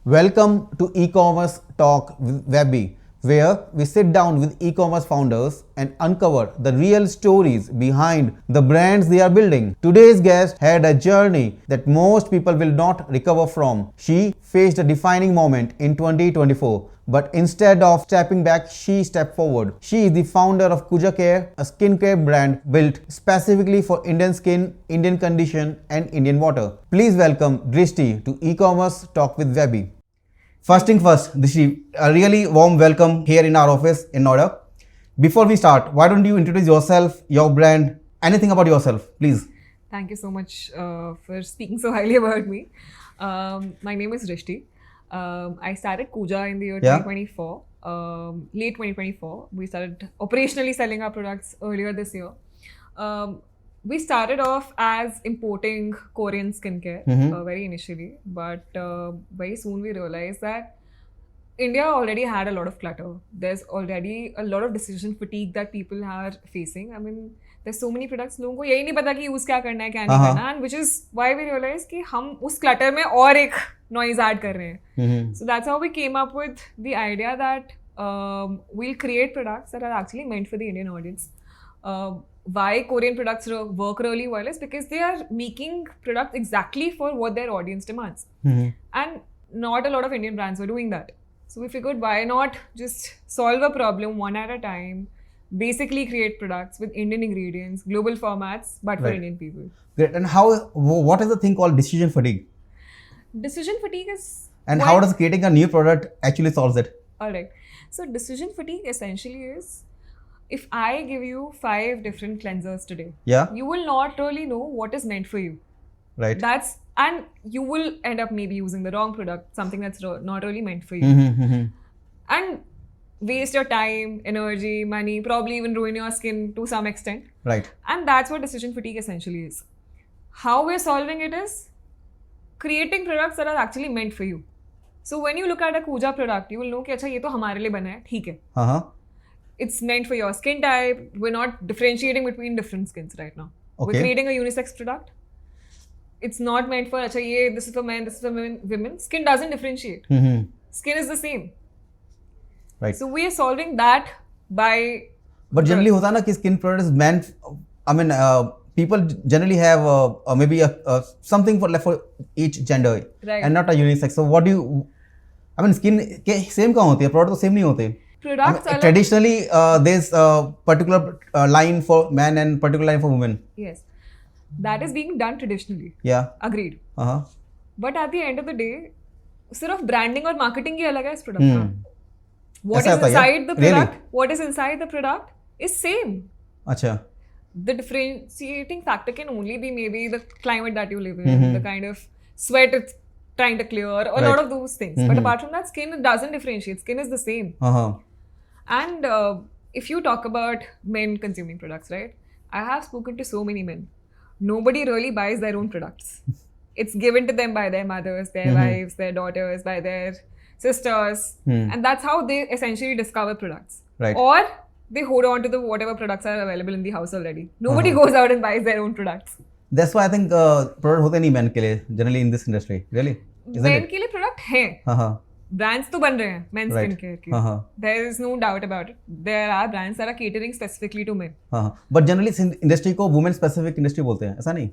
Welcome to e-commerce talk with Webby, where we sit down with e-commerce founders and uncover the real stories behind the brands they are building. Today's guest had a journey that most people will not recover from. She faced a defining moment in 2024, but instead of stepping back, she stepped forward. She is the founder of Kuja Care, a skincare brand built specifically for Indian skin, Indian condition, and Indian water. Please welcome Drishti to e-commerce talk with Webby. First thing first, Drishti, a really warm welcome here in our office in Noida. Before we start, why don't you introduce yourself, your brand, anything about yourself, please? Thank you so much for speaking so highly about me. My name is Rishti. I started Kuja in the year Yeah. 2024, late 2024. We started operationally selling our products earlier this year. We started off as importing Korean skincare very initially, but very soon we realized that India already had a lot of clutter. There's already a lot of decision fatigue that people are facing. I mean, there's so many products. लोगों को यही नहीं पता कि use क्या करना है क्या नहीं करना, and which is why we realized कि हम उस clutter में और एक noise add कर रहे हैं. So that's how we came up with the idea that we'll create products that are actually meant for the Indian audience. Why Korean products work really well is because they are making products exactly for what their audience demands. And not a lot of Indian brands were doing that. So we figured, why not just solve a problem one at a time, basically create products with Indian ingredients, global formats, but for Right. Indian people. Great. And what is the thing called decision fatigue? Decision fatigue is... And how does creating a new product actually solves it? Alright. So decision fatigue essentially is, if I give you 5 different cleansers today, Yeah, you will not really know what is meant for you. right. And you will end up maybe using the wrong product, something that's not really meant for you. And waste your time, energy, money, probably even ruin your skin to some extent. Right. And that's what decision fatigue essentially is. How we're solving it is creating products that are actually meant for you. So when you look at a Kuja product, you will know कि अच्छा ये तो हमारे लिए बना है, ठीक है. Uh-huh. It's meant for your skin type. We're not differentiating between different skins right now. Okay. We're creating a unisex product. It's not meant for अच्छा ये this is for men, this is for women. Skin doesn't differentiate. Skin is the same. Right. So we are solving that by... But generally होता है ना कि skin product is meant, I mean, people generally have maybe something for each gender, Right. and not a unisex. So what do you, I mean, skin के same कहाँ होती है, product तो same नहीं होते. Products अलग... Traditionally, there's a particular line for men and particular line for women. Yes. That is being done traditionally. Yeah. Agreed. Uh-huh. But at the end of the day, सिर्फ branding और marketing ही अलग है इस product का. What ऐसा is होता है क्या? inside the Really? product, what is inside the product is same. अच्छा. The differentiating factor can only be maybe the climate that you live in, the kind of sweat it's trying to clear, a lot of those things. But apart from that, skin doesn't differentiate. Skin is the same. Uh-huh. And if you talk about men consuming products, right? I have spoken to so many men. Nobody really buys their own products. It's given to them by their mothers, their wives, their daughters, by their sisters. And that's how they essentially discover products. Right. Or they hold on to the whatever products are available in the house already. Nobody goes out and buys their own products. That's why I think product होते नहीं men के लिए generally in this industry. Really? Isn't Men it? के लिए product हैं. Uh-huh. Brands तो बन रहे हैं men Right. skincare के. Uh-huh. There is no doubt about it. There are brands that are catering specifically to men. हाँ, but generally इस industry को women specific industry बोलते हैं, ऐसा नहीं?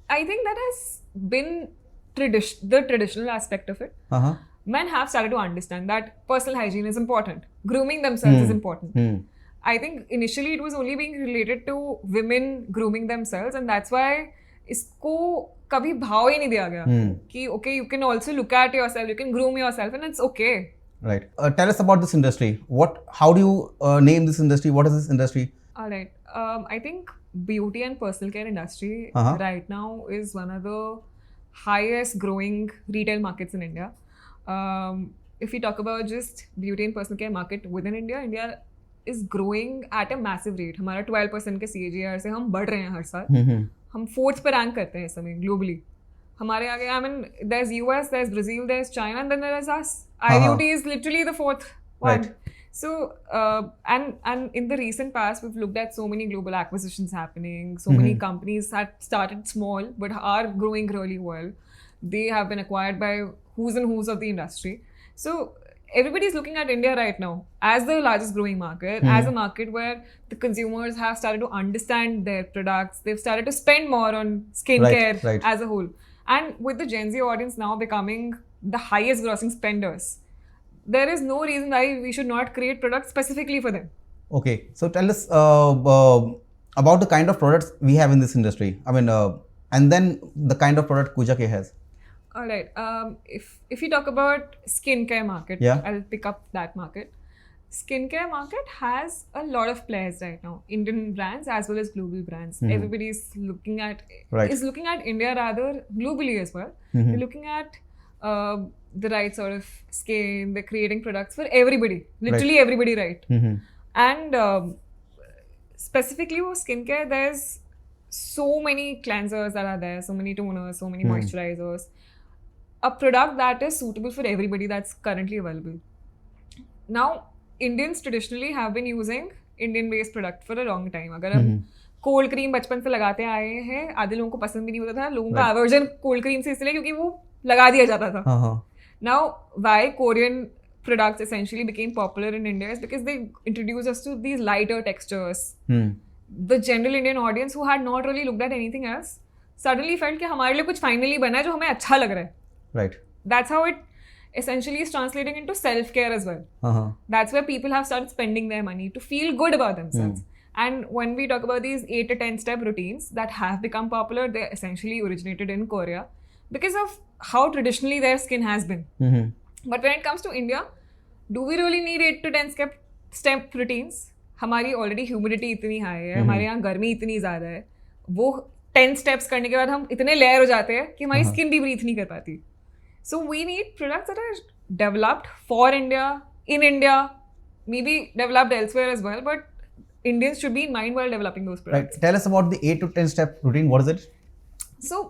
I think that has been the traditional aspect of it. Uh-huh. Men have started to understand that personal hygiene is important. Grooming themselves is important. I think initially it was only being related to women grooming themselves, and that's why इसको कभी भाव ही नहीं दिया गया कि okay, you can also look at yourself, you can groom yourself, and it's okay. Right. Tell us about this industry. How do you name this industry? What is this industry? All right. I think beauty and personal care industry right now is one of the highest growing retail markets in India. If we talk about just beauty and personal care market within India, India is growing at a massive rate. हमारा 12% के CAGR से हम बढ़ रहे हैं हर साल. हम 4th पे रैंक करते हैं इस समय globally. हमारे आगे, I mean, there's US, there's Brazil, there's China, and then there's us. IBeauty is literally the 4th one. Right. So, and in the recent past, we've looked at so many global acquisitions happening. So many companies that started small but are growing really well. They have been acquired by who's and who's of the industry. So everybody's looking at India right now as the largest growing market, as a market where the consumers have started to understand their products. They've started to spend more on skincare Right. as a whole. And with the Gen Z audience now becoming the highest grossing spenders, there is no reason why we should not create products specifically for them. Okay, so tell us about the kind of products we have in this industry. I mean, and then the kind of product Kuja K has. All right. If you talk about skincare market, Yeah. I'll pick up that market. Skincare market has a lot of players right now, Indian brands as well as global brands. Everybody's looking at Right. is looking at India rather globally as well. They're looking at the right sort of skin. They're creating products for everybody, literally everybody, right? And specifically for skincare, there's so many cleansers that are there, so many toners, so many moisturizers. A product that is suitable for everybody that's currently available. Now, Indians traditionally have been using Indian-based product for a long time. अगर हम cold cream बचपन से लगाते आए हैं, आधे लोगों को पसंद भी नहीं होता था. लोगों का aversion कोल्ड क्रीम से इसलिए क्योंकि वो लगा दिया जाता था. Now, why Korean products essentially became popular in India is because they introduced us to these lighter textures. The general Indian audience who had not really looked at anything else suddenly felt कि हमारे लिए कुछ finally बना है जो हमें अच्छा लग रहा है. Right. That's how it essentially is translating into self-care as well. That's where people have started spending their money to feel good about themselves. And when we talk about these 8 to 10 step routines that have become popular, they essentially originated in Korea because of how traditionally their skin has been. But when it comes to India, do we really need 8 to 10 step routines? हमारी already humidity इतनी high है, हमारे यहाँ गर्मी इतनी ज़्यादा है, वो 10 steps करने के बाद हम इतने layer हो जाते हैं कि हमारी skin भी breathe नहीं कर पाती. So we need products that are developed for India, in India, maybe developed elsewhere as well, but Indians should be in mind while developing those products. Right. Tell us about the 8 to 10 step routine. What is it? So,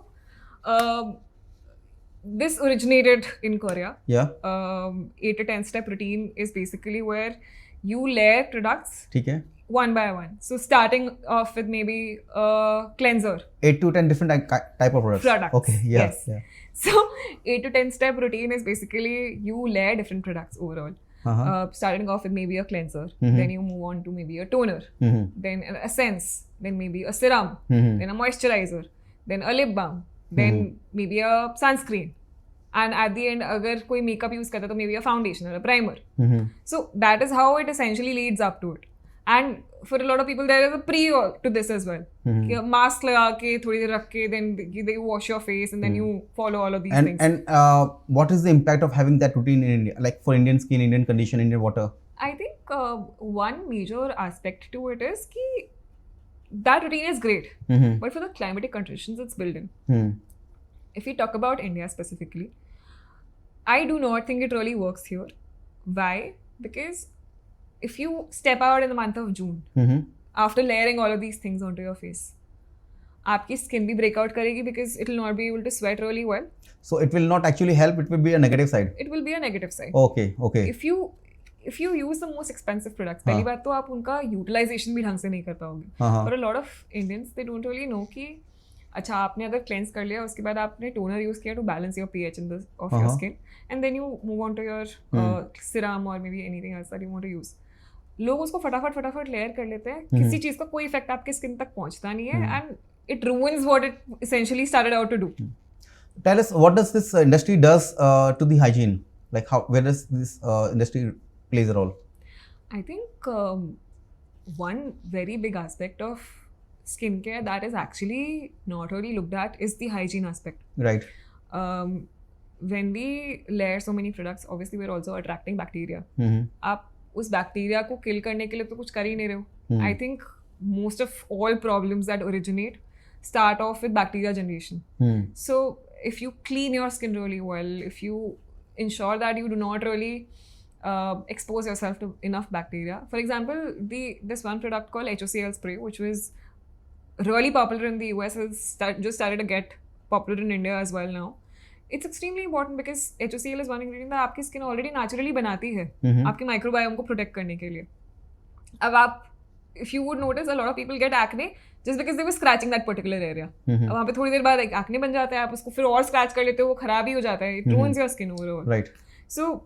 this originated in Korea. Yeah. 8 to 10 step routine is basically where you layer products ठीक है. one by one. So, starting off with maybe a cleanser. 8 to 10 different type of products. Okay. Yeah. Yes. Yeah. So, 8 to 10 step routine is basically you layer different products overall. Starting off with maybe a cleanser, then you move on to maybe a toner, then an essence, then maybe a serum, then a moisturizer, then a lip balm, then maybe a sunscreen. And at the end, agar koi makeup use karta, to maybe a foundation or a primer. So that is how it essentially leads up to it. And for a lot of people, there is a pre to this as well. Mask लगा के थोड़ी देर रख के, then they wash your face and then you follow all of these things. And what is the impact of having that routine in India, like for Indian skin, Indian condition, Indian water? I think one major aspect to it is कि that routine is great, but for the climatic conditions it's built in. If we talk about India specifically, I do not think it really works here. Why? Because if you step out in the month of June, after layering all of these things onto your face, आपकी skin भी break out करेगी because it will not be able to sweat really well. So it will not actually help. It will be a negative side. It will be a negative side. Okay. Okay. If you use the most expensive products, पहली बात तो आप उनका utilization भी ढंग से नहीं कर पाओगे. For a lot of Indians, they don't really know कि अच्छा आपने अगर cleanse कर लिया उसके बाद आपने toner use किया to balance your pH of your skin, and then you move on to your serum or maybe anything else that you want to use. लोग उसको फटाफट लेयर कर लेते हैं, किसी चीज का कोई इफेक्ट आपके स्किन तक पहुंचता नहीं है, and it ruins what it essentially started out to do. Tell us, what does this industry does to the hygiene? Like where does this industry plays a role? I think one very big aspect of skincare that is actually not really looked at is the hygiene aspect. Right. When we layer so many products, obviously we're also attracting bacteria. आप उस bacteria को किल करने के लिए तो कुछ कर ही नहीं रहे हो. I think most of all problems that originate start of with bacteria generation. So if you clean your skin really well, if you ensure that you do not really expose yourself to enough bacteria. For example, this one product called HOCl spray, which was really popular in the US, has just started to get popular in India as well now. It's extremely important because HOCl is one ingredient that आपकी skin already naturally बनाती है आपके microbiome को protect करने के लिए. अब आप if you would notice, a lot of people get acne just because they were scratching that particular area. Mhm. वहाँ पे थोड़ी देर बाद एक acne बन जाता है, आप उसको फिर और scratch कर लेते हो, वो खराब ही हो जाता है. It ruins your skin overall. Right. So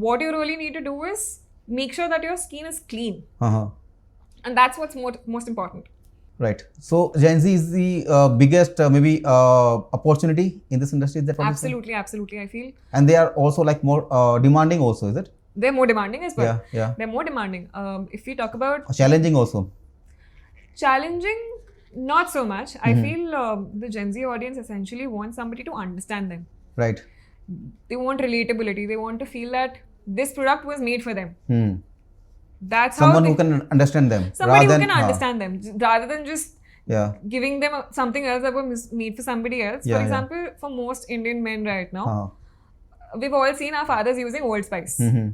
what you really need to do is make sure that your skin is clean, Uh-huh. and that's what's most important. Right. So Gen Z is the biggest maybe opportunity in this industry. Is that what you're saying? Absolutely. I feel And they are also like more demanding also, is it? they're more demanding as well. Yeah. They're more demanding. If we talk about Challenging also. challenging, not so much. I feel the Gen Z audience essentially wants somebody to understand them. Right. They want relatability. They want to feel that this product was made for them. Hmm. That's Someone how who can understand them. somebody rather who than, can understand them, rather than just Yeah. giving them something else that was made for somebody else. Yeah, For yeah. example, for most Indian men right now, Uh-huh. we've all seen our fathers using Old Spice. Mm-hmm.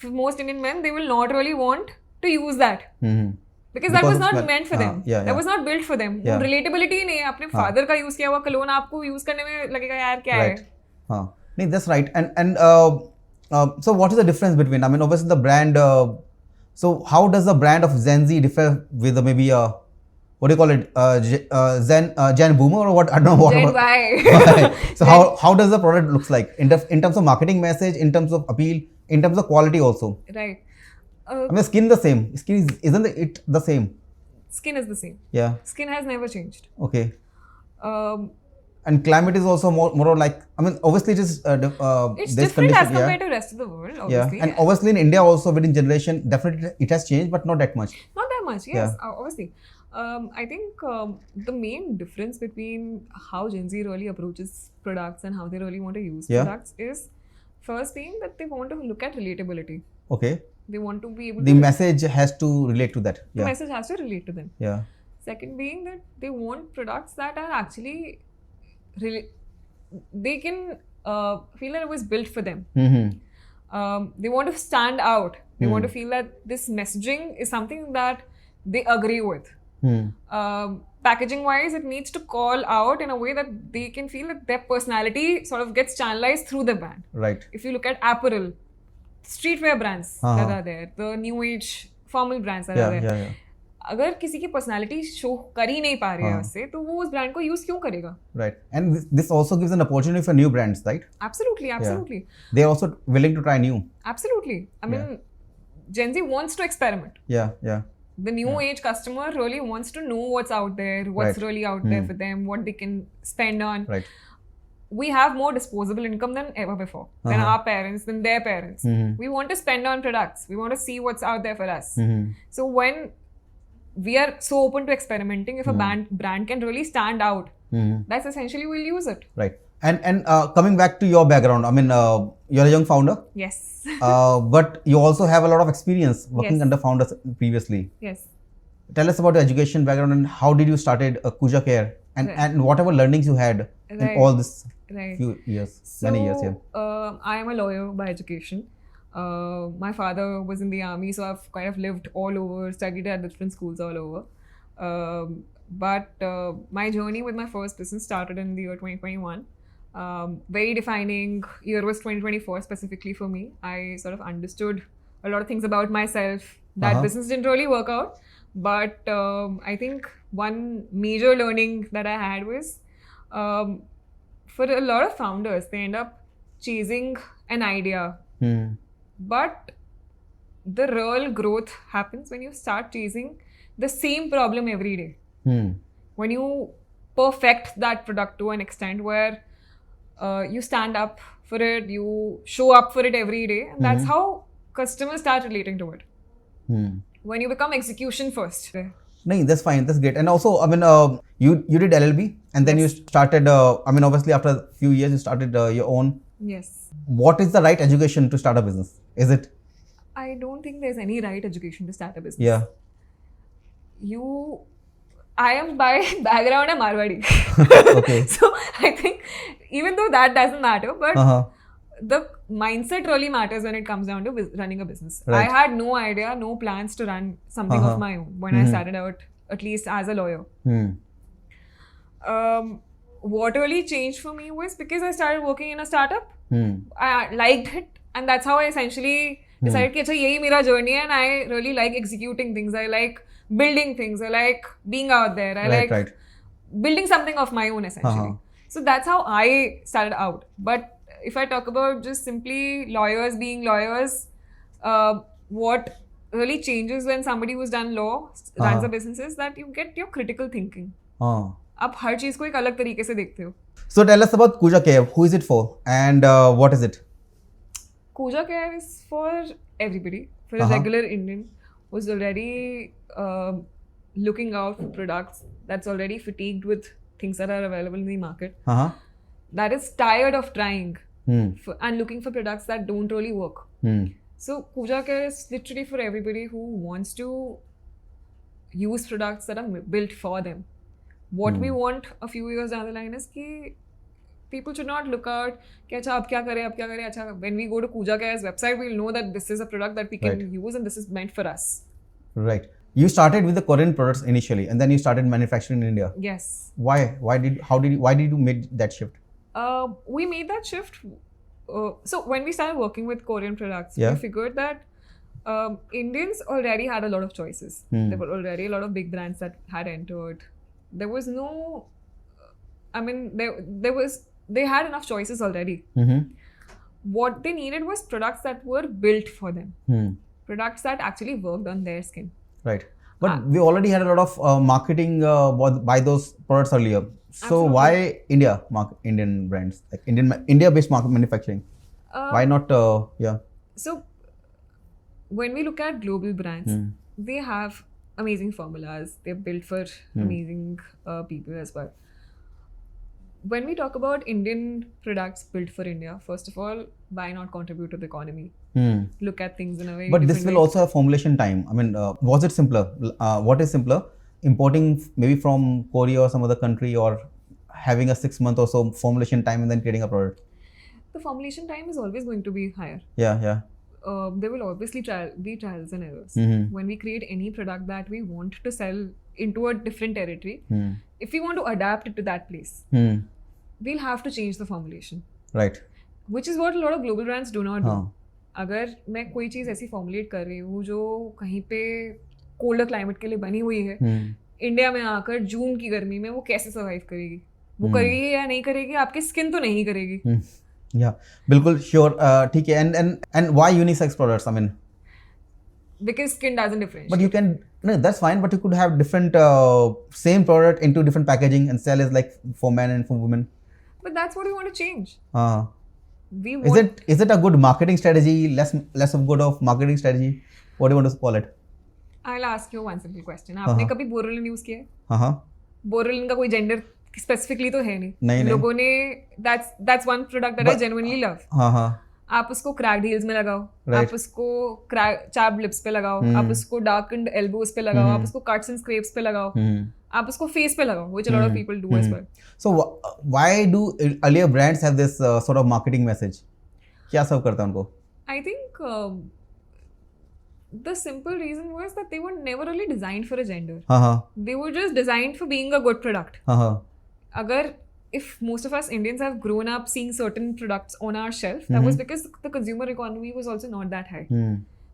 For most Indian men, they will not really want to use that. Mm-hmm. Because that Because was of not smell. meant for them. yeah. That was not built for them. Yeah. Relatability ही नहीं है. अपने father का use किया हुआ cologne आपको use करने में लगेगा यार क्या है? Right. No, that's right. And so what is the difference between? I mean, obviously the brand. So how does the brand of Gen Z differ with maybe what do you call it? Gen Boomer or what? I don't know what. Gen Right. So how does the product looks like in terms of marketing message, in terms of appeal, in terms of quality also? Right. I mean, skin the same. Skin isn't it the same? Skin is the same. Yeah. Skin has never changed. Okay. Um, And climate is also more like, I mean, obviously it is it's this different as condition, compared to the rest of the world, obviously. Yeah, and obviously in India also within generation, definitely it has changed, but not that much. Not that much, yes, Yeah. Obviously. I think the main difference between how Gen Z really approaches products and how they really want to use Yeah. products is first being that they want to look at relatability. Okay. They want to be able The to. message has to relate to that. The Yeah. message has to relate to them. Yeah. Second being that they want products that are actually they can feel that it was built for them. Mm-hmm. They want to stand out. They want to feel that this messaging is something that they agree with. Hmm. Packaging wise, it needs to call out in a way that they can feel that their personality sort of gets channelized through the brand. Right. If you look at apparel, streetwear brands that are there, the new age formal brands that are there. Yeah. अगर किसी की personality show कर ही नहीं पा रही है उससे तो वो उस ब्रांड को यूज क्यों करेगा? Right. And this also gives an opportunity for new brands, right? Absolutely. They are also willing to try new. Absolutely. I mean, Gen Z wants to experiment. Yeah. The new age customer really wants to know what's out there, what's Right. really out there for them, what they can spend on. Right. We have more disposable income than ever before, than our parents, than their parents. We want to spend on products. We want to see what's out there for us. So when we are so open to experimenting, if a brand can really stand out, that's essentially we'll use it. Right. And coming back to your background, I mean, you're a young founder. Yes. But you also have a lot of experience working Yes. under founders previously. Yes. Tell us about your education background and how did you started Kuja Care and whatever learnings you had in Right. all this Right. few years, many years. Yeah. I am a lawyer by education. My father was in the army, so I've kind of lived all over, studied at different schools all over. But my journey with my first business started in the year 2021. Very defining year was 2024 specifically for me. I sort of understood a lot of things about myself. That business didn't really work out. But I think one major learning that I had was for a lot of founders, they end up chasing an idea. But the real growth happens when you start chasing the same problem every day. When you perfect that product to an extent where you stand up for it, you show up for it every day, and that's how customers start relating to it. When you become execution first. No, that's fine. That's great. And also, I mean, you did LLB and then you started, I mean, obviously after a few years, you started your own. Yes. What is the right education to start a business? Is it? I don't think there's any right education to start a business. Yeah. I am by background a Marwadi. Okay. So I think even though that doesn't matter, but the mindset really matters when it comes down to running a business. Right. I had no idea, no plans to run something of my own when I started out, at least as a lawyer. What really changed for me was because I started working in a startup. I liked it, and that's how I essentially decided कि अच्छा यही मेरा journey है, and I really like executing things. I like building things. I like being out there. I Right, like right. building something of my own essentially. So that's how I started out. But if I talk about just simply lawyers being lawyers, what really changes when somebody who's done law runs a business is that you get your critical thinking. आप हर चीज को एक अलग तरीके से देखते हो. So tell us about Kuja Care. Who is it for, and what is it? Kuja Care is for everybody, for a regular Indian who's already looking out for products, that's already fatigued with things that are available in the market, that is tired of trying and looking for products that don't really work. So Kuja Care is literally for everybody who wants to use products that are built for them. What we want a few years down the line is कि people should not look out कि अच्छा अब क्या करें अच्छा when we go to Kuja Care's website we'll know that this is a product that we can use and this is meant for us. Right. You started with the Korean products initially, and then you started manufacturing in India. Yes. Why? Why did you make that shift? We made that shift. So when we started working with Korean products, Yeah. we figured that Indians already had a lot of choices. There were already a lot of big brands that had entered. There was no, they had enough choices already. What they needed was products that were built for them. Products that actually worked on their skin. Right. But we already had a lot of marketing by those products earlier. So Absolutely. why Indian brands, like India-based market manufacturing? Why not? So when we look at global brands, they have amazing formulas. They're built for amazing people as well. When we talk about Indian products built for India, first of all, why not contribute to the economy? Look at things in a very But this different will way. also have formulation time. I mean, was it simpler? What is simpler? Importing maybe from Korea or some other country, or having a 6 month or so formulation time and then creating a product? The formulation time is always going to be higher. Yeah. There will obviously be trials and errors. When we create any product that we want to sell into a different territory, if we want to adapt it to that place, we'll have to change the formulation. Right. Which is what a lot of global brands do not do. अगर मैं कोई चीज़ ऐसी formulate कर रही हूँ जो कहीं पे कोल्डर क्लाइमेट के लिए बनी हुई है, इंडिया में आकर जून की गर्मी में वो कैसे सर्वाइव करेगी? वो करेगी या नहीं करेगी? आपकी स्किन तो नहीं करेगी. Yeah, बिल्कुल sure. ठीक है. And why unisex products? I mean, because skin doesn't differentiate. but you can, no, that's fine. But you could have different same product into different packaging and sell as like for men and for women. But that's what we want to change. Is it a good marketing strategy? Less of good of marketing strategy? What do you want to call it? I'll ask you one simple question. आपने कभी Boroline use किया है? हाँ. बोरोलिन का कोई gender specifically तो है नहीं. नहीं. लोगों ने that's one product that I genuinely love. हाँ. आप उसको क्रैक्ड हील्स में लगाओ, आप उसको चार्ब लिप्स पे लगाओ, आप उसको डार्कन्ड एल्बोज पे लगाओ, आप उसको कट्स एंड स्क्रैप्स पे लगाओ, आप उसको फेस पे लगाओ, which a lot of people do as well. So why do earlier brands have this sort of marketing message? क्या सर्व करता है उनको? I think the simple reason was that they were never really designed for a gender. They were just designed for being a good product. अगर if most of us Indians have grown up seeing certain products on our shelf, that was because the consumer economy was also not that high.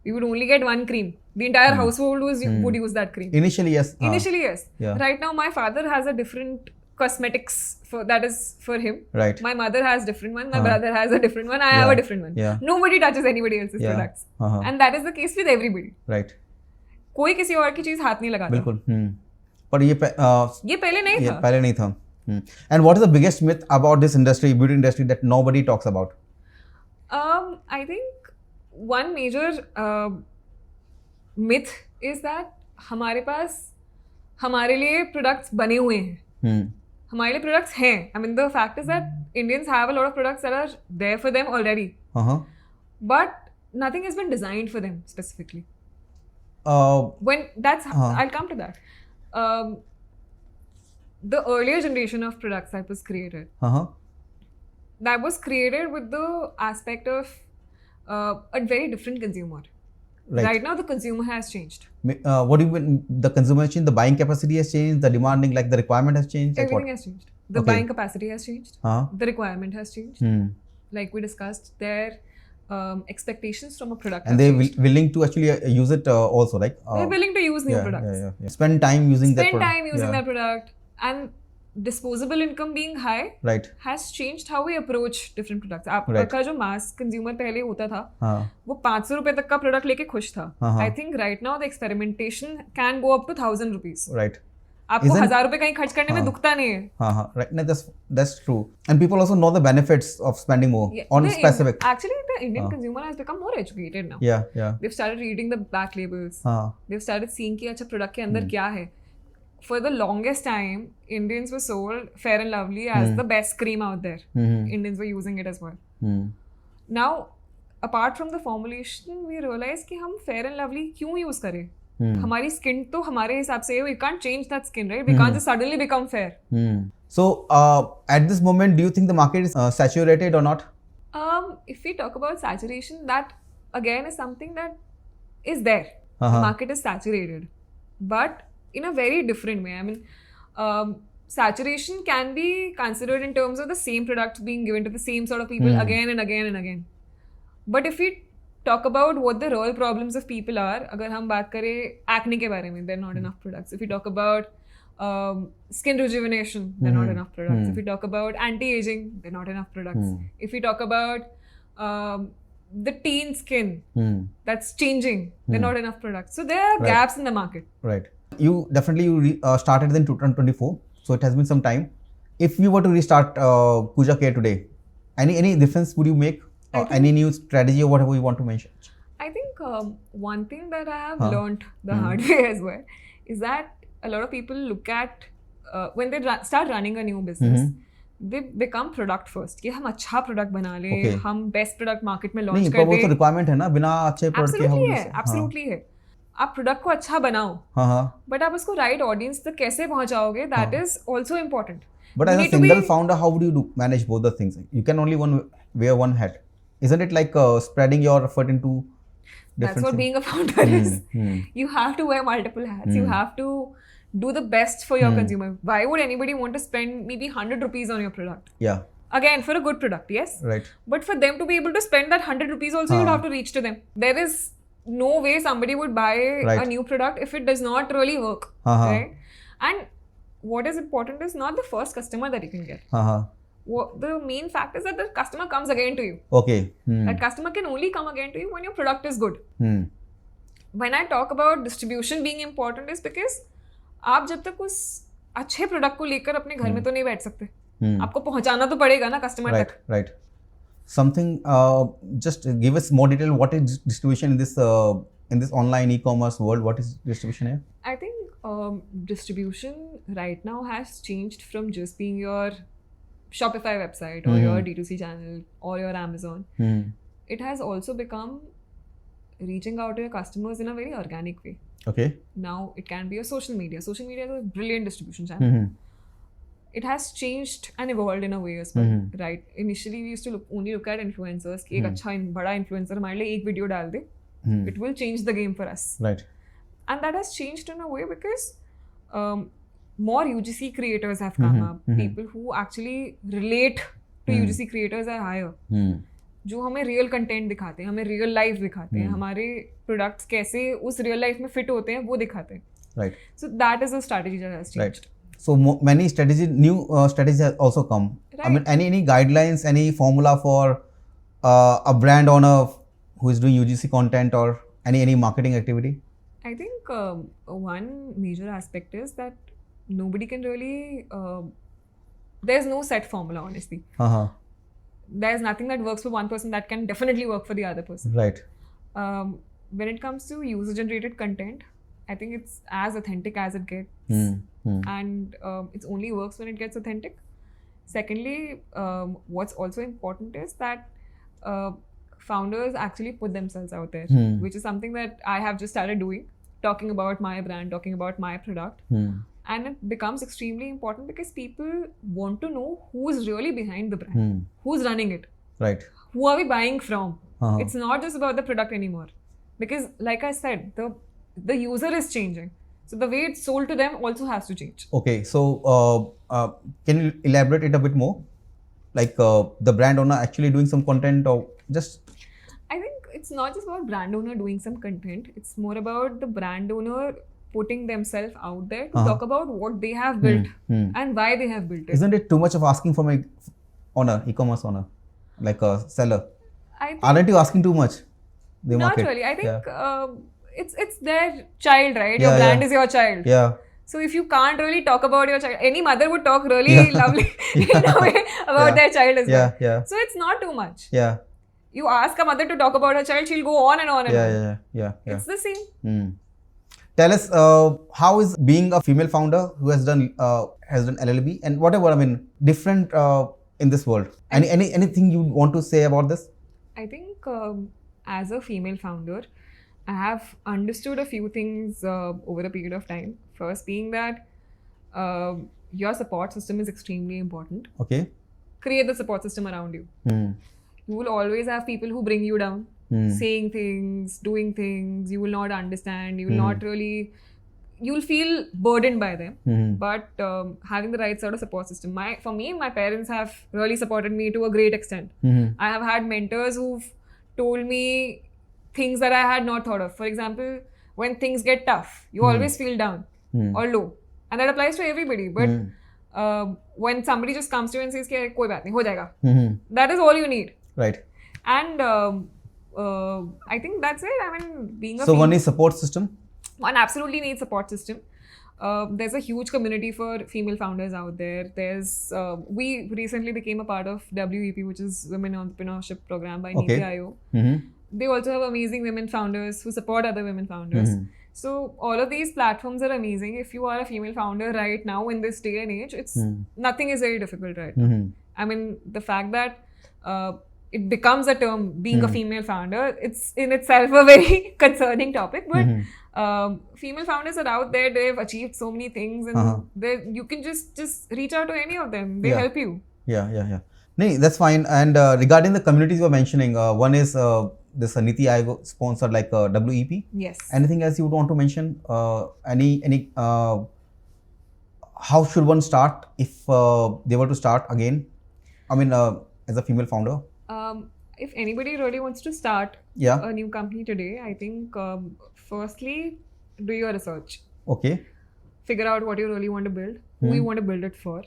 We would only get one cream. The entire household would use that cream. Initially, yes. Initially, yes. Yeah. Right now, my father has a different cosmetics that is for him. Right. My mother has different one. My brother has a different one. I have a different one. Yeah. Nobody touches anybody else's products. And that is the case with everybody. Right. कोई किसी और की चीज हाथ नहीं लगाता. बिल्कुल. पर ये पहले नहीं था. पहले नहीं था. And what is the biggest myth about this industry, beauty industry, that nobody talks about? I think one major myth is that हमारे पास हमारे लिए products बने हुए हैं. हमारे लिए products हैं. I mean, the fact is that Indians have a lot of products that are there for them already. But nothing has been designed for them specifically. I'll come to that. The earlier generation of products that was created, that was created with the aspect of a very different consumer. Right now, the consumer has changed. What do you mean? The consumer has changed, the buying capacity has changed, the demanding, like the requirement has changed? Everything has changed. The buying capacity has changed. The requirement has changed. Like we discussed, their expectations from a product. And have they're changed. willing to actually use it also, like They're willing to use new products. yeah. Spend time using that Spend product. time using that product, and disposable income being high Right. has changed how we approach different products. Right. आपका जो मास consumer पहले होता था हाँ. वो 500 रुपए तक का प्रोडक्ट लेके खुश था. हाँ. I think right now the experimentation can go up to 1,000 rupees. Right. आपको 1,000 रुपए कहीं खर्च करने में दुखता नहीं है. हाँ. Right. No, that's true. And people also know the benefits of spending more on specific. Actually, the Indian consumer has become more educated now. Yeah. They've started reading the back labels. हाँ. They've started seeing कि अच्छा product के अंदर क्या है. For the longest time, Indians were sold Fair and Lovely as the best cream out there. Indians were using it as well. Now, apart from the formulation, we realized कि हम Fair and Lovely क्यों use करें? हमारी skin तो हमारे हिसाब से we can't change that skin, right? We can't just suddenly become fair. So, at this moment, do you think the market is saturated or not? If we talk about saturation, that again is something that is there. The market is saturated, but in a very different way. I mean, saturation can be considered in terms of the same product being given to the same sort of people again and again and again. But if we talk about what the real problems of people are, अगर हम बात करें acne के बारे में, there are not enough products. If we talk about skin rejuvenation, there are not enough products. If we talk about anti-aging, there are not enough products. If we talk about the teen skin that's changing, there are not enough products. So there are gaps in the market. Right. You definitely started in 2024, so it has been some time. If you were to restart Puja Care today, any difference would you make? Any new strategy or whatever you want to mention? I think one thing that I have learned the hard way as well is that a lot of people look at when they start running a new business, they become product first. कि हम अच्छा product बना ले, हम best product market में launch कर दे. वो तो requirement है ना, बिना अच्छे product के हम absolutely है. आप प्रोडक्ट को अच्छा बनाओ, बट आप उसको राइट ऑडियंस तक कैसे पहुंचाओगे, that is also important. But as a single founder, how would you manage both the things? You can only wear one hat. Isn't it like spreading your effort into different That's what things? being a founder is. You have to wear multiple hats. You have to do the best for your consumer. Why would anybody want to spend maybe 100 rupees on your product? Yeah. Again, for a good product, yes. Right. But for them to be able to spend that 100 rupees also, you'd have to reach to them. There is no way somebody would buy a new product if it does not really work. Right? And what is important is not the first customer that you can get. The main fact is that the customer comes again to you. Okay. That customer can only come again to you when your product is good. When I talk about distribution being important is because आप जब तक उस अच्छे product को लेकर अपने घर में तो नहीं बैठ सकते. आपको पहुंचाना तो पड़ेगा ना कस्टमर तक. Right. Something, just give us more detail. What is distribution in this online e-commerce world? What is distribution here? I think distribution right now has changed from just being your Shopify website or your D2C channel or your Amazon. It has also become reaching out to your customers in a very organic way. Okay. Now it can be a social media. Social media is a brilliant distribution channel. It has changed and evolved in a way as well, right? Initially, we used to only look at influencers. कि एक अच्छा बड़ा influencer हमारे लिए एक video डाल दे, it will change the game for us. Right. And that has changed in a way because more UGC creators have come up. People who actually relate to UGC creators are higher. जो हमें real content दिखाते हैं, हमें real life दिखाते हैं, हमारे products कैसे उस real life में fit होते हैं वो दिखाते हैं. Right. So that is a strategy that has changed. Right. So many strategies, new strategies have also come. Right. I mean, any guidelines, any formula for a brand owner who is doing UGC content or any marketing activity? I think one major aspect is that nobody can really. There's no set formula, honestly. There's nothing that works for one person that can definitely work for the other person. Right. When it comes to user-generated content, I think it's as authentic as it gets. And it only works when it gets authentic. Secondly, what's also important is that founders actually put themselves out there, which is something that I have just started doing, talking about my brand, talking about my product. And it becomes extremely important because people want to know who is really behind the brand, who's running it, right? Who are we buying from? It's not just about the product anymore. Because like I said, the user is changing. So the way it's sold to them also has to change. Okay, so can you elaborate it a bit more? Like the brand owner actually doing some content or just it's not just about brand owner doing some content. It's more about the brand owner putting themselves out there to talk about what they have built and why they have built it. Isn't it too much of asking from a owner, e-commerce owner, like a seller? I think Aren't you asking too much? The not market. really. I think it's their child, right? Your Yeah, brand yeah. is your child. Yeah. So if you can't really talk about your child, any mother would talk really lovely in a way about their child as well. Yeah. So it's not too much. Yeah. You ask a mother to talk about her child, she'll go on and on and on. Yeah. It's the same. Tell us, how is being a female founder who has done LLB and whatever, I mean, different in this world? Anything you want to say about this? I think as a female founder, I have understood a few things over a period of time. First being that your support system is extremely important. Okay. Create the support system around you. You will always have people who bring you down, saying things, doing things. You will not understand. You will not really. You will feel burdened by them. But having the right sort of support system. For me, my parents have really supported me to a great extent. I have had mentors who've told me things that I had not thought of. For example, when things get tough, you always feel down or low. And that applies to everybody. But when somebody just comes to you and says, koi baat nahi, ho jayega. That is all you need. Right. And I think that's it. I mean, being a So one is support system. One absolutely needs support system. There's a huge community for female founders out there. We recently became a part of WEP, which is Women Entrepreneurship Program by Niti Aayog. They also have amazing women founders who support other women founders. So all of these platforms are amazing. If you are a female founder right now in this day and age, nothing is very difficult right now. I mean, the fact that it becomes a term, being a female founder, it's in itself a very concerning topic. But female founders are out there. They've achieved so many things, and you can just reach out to any of them. They help you. Yeah. No, that's fine. And regarding the communities you were mentioning, one is this Niti Aayog sponsored like WEP. Yes. Anything else you would want to mention? Any how should one start if they were to start again? I mean, as a female founder. If anybody really wants to start a new company today, I think firstly, do your research. Okay. Figure out what you really want to build, who you want to build it for.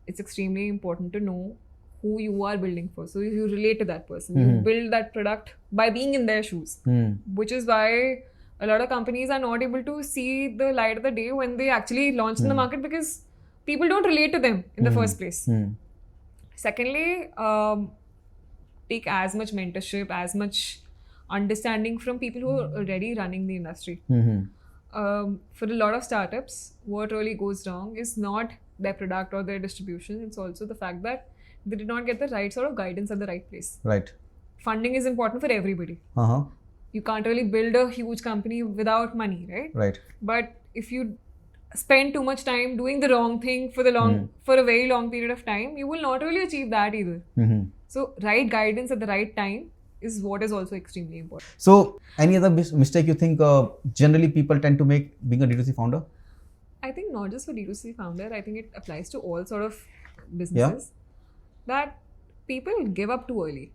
It's extremely important to know who you are building for. So you relate to that person. You build that product by being in their shoes, which is why a lot of companies are not able to see the light of the day when they actually launch in the market because people don't relate to them in the first place. Secondly, take as much mentorship, as much understanding from people who are already running the industry. For a lot of startups, what really goes wrong is not their product or their distribution. It's also the fact that they did not get the right sort of guidance at the right place. Right. Funding is important for everybody. You can't really build a huge company without money, right? Right. But if you spend too much time doing the wrong thing for a very long period of time, you will not really achieve that either. So right guidance at the right time is what is also extremely important. So any other mistake you think generally people tend to make being a D2C founder? I think not just for D2C founder, I think it applies to all sort of businesses that people give up too early.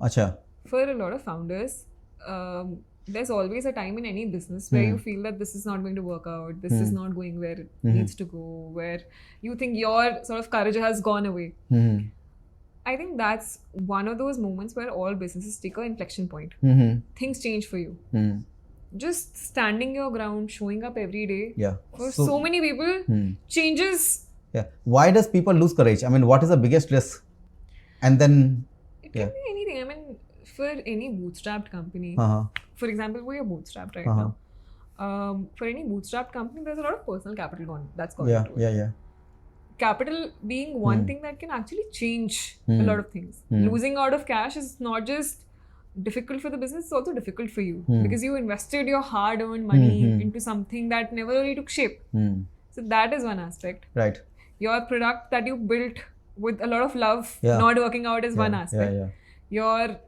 Acha. For a lot of founders, there's always a time in any business where you feel that this is not going to work out, this is not going where it needs to go, where you think your sort of courage has gone away. I think that's one of those moments where all businesses take an inflection point. Things change for you. Just standing your ground, showing up every day for so many people changes. Why does people lose courage? I mean, what is the biggest risk? And then it can be anything. I mean, for any bootstrapped company, for example, we are bootstrapped right now. For any bootstrapped company, there's a lot of personal capital that's gone into it. Capital being one thing that can actually change a lot of things. Losing out of cash is not just difficult for the business, it's also difficult for you because you invested your hard-earned money into something that never really took shape. So that is one aspect. Right. Your product that you built with a lot of love not working out is one aspect. Your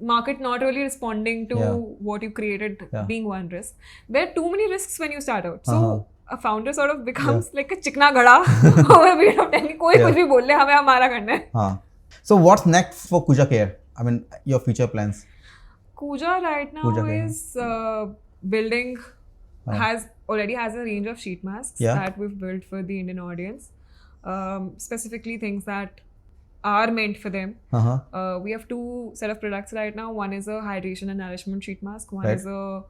market not really responding to what you created being one risk. There are too many risks when you start out. So a founder sort of becomes like a chikna gada over a period of time. Koi kuch bhi bol le, hame hamara karna hai. So what's next for Kuja Care? I mean, your future plans. Kuja right now Kuja, yeah. is building, already has a range of sheet masks Yeah. that we've built for the Indian audience. Specifically things that are meant for them. We have two set of products right now. One is a hydration and nourishment sheet mask. One Right. is a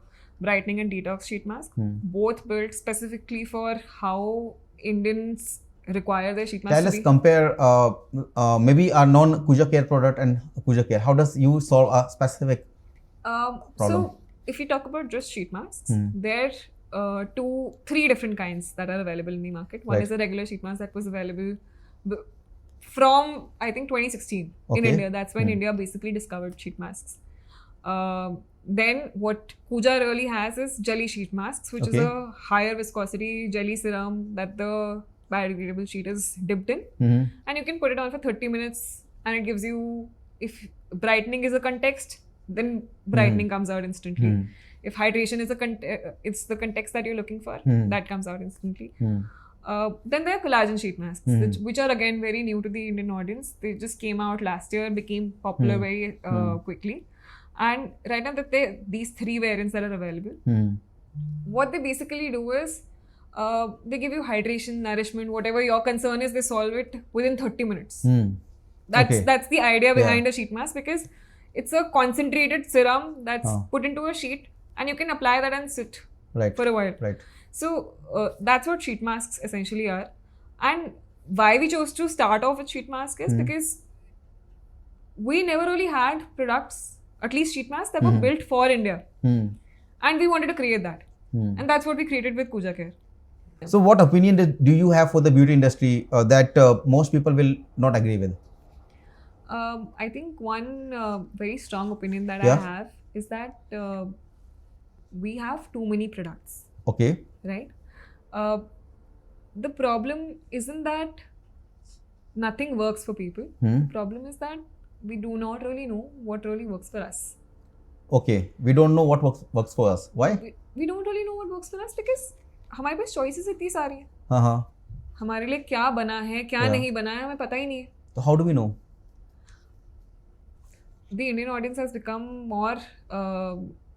brightening and detox sheet mask. Both built specifically for how Indians require their sheet masks Tell to us, be. compare maybe a non-Kuja Care product and Kuja Care. How does you solve a specific problem? So if you talk about just sheet masks, there are three different kinds that are available in the market. One Right. is a regular sheet mask that was available from I think 2016 in Okay. India. That's when India basically discovered sheet masks. Then what Kuja really has is jelly sheet masks, which is Okay. a higher viscosity jelly serum that the biodegradable sheet is dipped in, and you can put it on for 30 minutes, and it gives you, if brightening is a context, then brightening comes out instantly. If hydration is it's the context that you're looking for, that comes out instantly. Then there are collagen sheet masks, which are again very new to the Indian audience. They just came out last year, became popular very quickly. And right now that these three variants that are available, what they basically do is they give you hydration, nourishment, whatever your concern is, they solve it within 30 minutes. That's the idea behind a sheet mask, because it's a concentrated serum that's put into a sheet, and you can apply that and sit for a while. Right. So that's what sheet masks essentially are. And why we chose to start off with sheet mask is because we never really had products, at least sheet masks, that were built for India. And we wanted to create that. And that's what we created with Kuja Care. So what opinion do you have for the beauty industry that most people will not agree with? I think one very strong opinion that Yeah. I have is that we have too many products, Okay. right? The problem isn't that nothing works for people. The problem is that we do not really know what really works for us. Okay. We don't know what works for us. Why? We don't really know what works for us because हमारे पास choices इतनी सारी हैं. हाँ. हमारे लिए क्या बना है, क्या Yeah. नहीं बना है, हमें पता ही नहीं है. So how do we know? The Indian audience has become more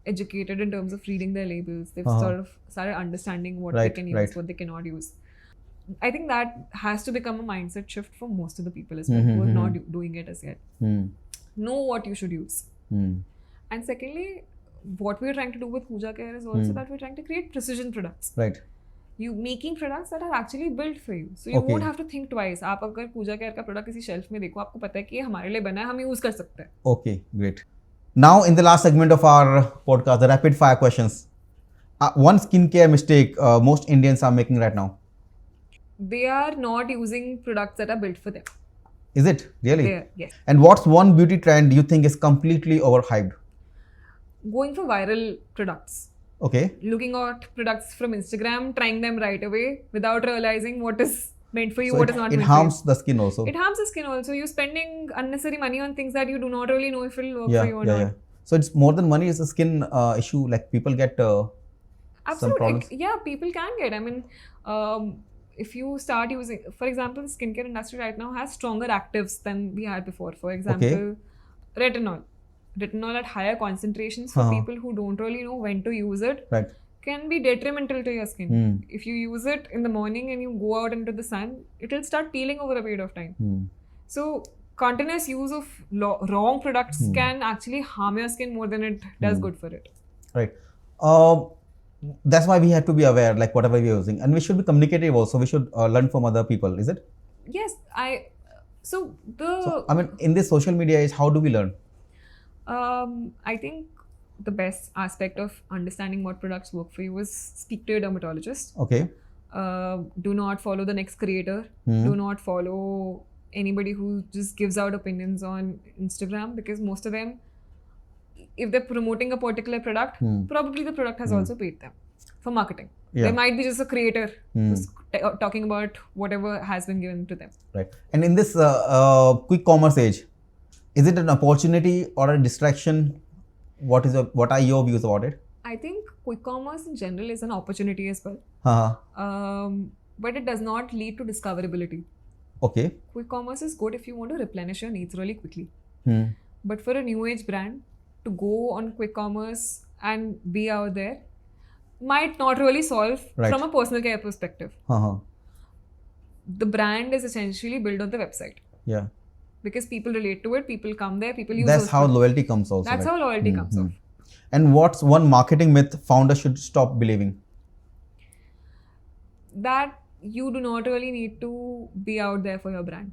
educated in terms of reading their labels. They've sort of started understanding what they can use, what they cannot use. I think that has to become a mindset shift for most of the people as well, who are not doing it as yet. Know what you should use. And secondly, what we're trying to do with Kuja Care is also that we're trying to create precision products. Right. You making products that are actually built for you, so you won't have to think twice. आप अगर Kuja Care का product किसी shelf में देखो, आपको पता है कि ये हमारे लिए बना है, हम use कर सकते हैं. Okay, great. Now in the last segment of our podcast, the rapid fire questions. One skincare mistake most Indians are making right now. They are not using products that are built for them. Is it really? Yes. And what's one beauty trend you think is completely overhyped? Going for viral products. Okay. Looking at products from Instagram, trying them right away without realizing what is meant for you, So what is not it meant for harms the skin also. you. It harms the skin also. You're spending unnecessary money on things that you do not really know if it will work for you or not. Yeah. So it's more than money, it's a skin issue. Like people get some Absolutely. problems. Yeah, people can get. I mean, if you start using, for example, the skincare industry right now has stronger actives than we had before. For example, retinol. Retinol at higher concentrations for people who don't really know when to use it Right. can be detrimental to your skin. If you use it in the morning and you go out into the sun, it will start peeling over a period of time. So continuous use of wrong products can actually harm your skin more than it does good for it. Right. That's why we have to be aware, like whatever we are using, and we should be communicative also. We should learn from other people. Is it? Yes, So I mean, in this social media age, how do we learn? I think the best aspect of understanding what products work for you is speak to your dermatologist. Okay. Do not follow the next creator. Do not follow anybody who just gives out opinions on Instagram, because most of them, if they're promoting a particular product, probably the product has also paid them for marketing. Yeah. There might be just a creator who's talking about whatever has been given to them. Right. And in this quick commerce age, is it an opportunity or a distraction? What are your views about it? I think quick commerce in general is an opportunity as well. But it does not lead to discoverability. Okay. Quick commerce is good if you want to replenish your needs really quickly. But for a new age brand to go on quick commerce and be out there might not really solve Right. from a personal care perspective. Uh-huh. The brand is essentially built on the website Yeah. because people relate to it, people come there, people use That's those how products. loyalty comes also. That's right? how loyalty comes off. And what's one marketing myth founders should stop believing? That you do not really need to be out there for your brand.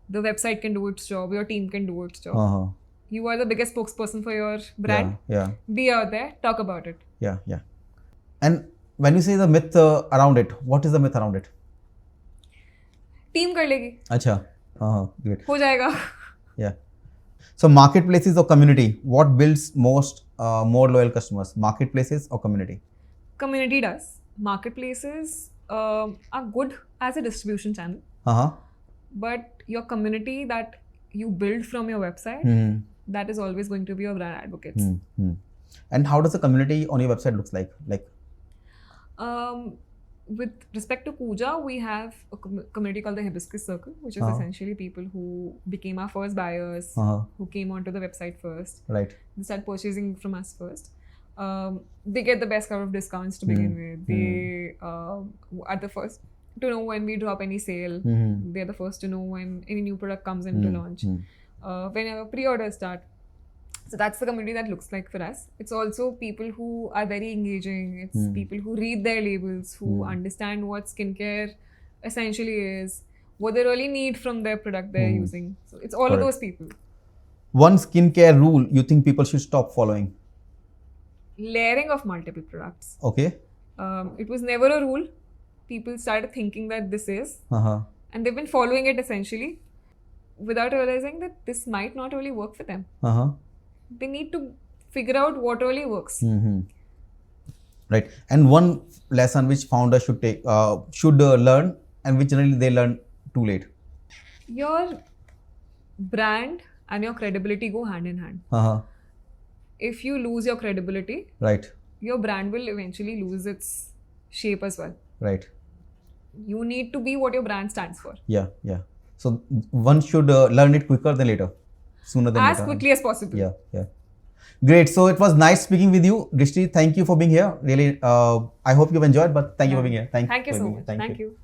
The website can do its job, your team can do its job. Uh-huh. You are the biggest spokesperson for your brand. Yeah. Be out there, talk about it. Yeah. And when you say the myth around it, what is the myth around it? Team कर लेगी, Acha. Uh-huh. Great. हो जाएगा. Yeah. So marketplaces or community, what builds more loyal customers? Marketplaces or community? Community does. Marketplaces are good as a distribution channel, Uh-huh. but your community that you build from your website, that is always going to be your brand advocates. And how does the community on your website looks like? With respect to Pooja, we have a community called the Hibiscus Circle, which is essentially people who became our first buyers, who came onto the website first. Right. They start purchasing from us first. They get the best kind of discounts to begin with. They are the first to know when we drop any sale. They're the first to know when any new product comes into launch. Whenever pre-orders start. So that's the community that looks like for us. It's also people who are very engaging. It's people who read their labels, who understand what skincare essentially is, what they really need from their product they're using. So it's all of those people. One skincare rule you think people should stop following? Layering of multiple products. Okay. It was never a rule. People started thinking that this is, and they've been following it essentially without realizing that this might not really work for them. They need to figure out what really works. Right. And one lesson which founders should take, learn, and which generally they learn too late. Your brand and your credibility go hand in hand. If you lose your credibility, Right. your brand will eventually lose its shape as well. Right. You need to be what your brand stands for. Yeah. So one should learn it quicker than later, sooner than As later. quickly as possible. Yeah. Great. So it was nice speaking with you, Drishti. Thank you for being here. Really, I hope you've enjoyed. But thank you for being here. Thank you so much. Thank you.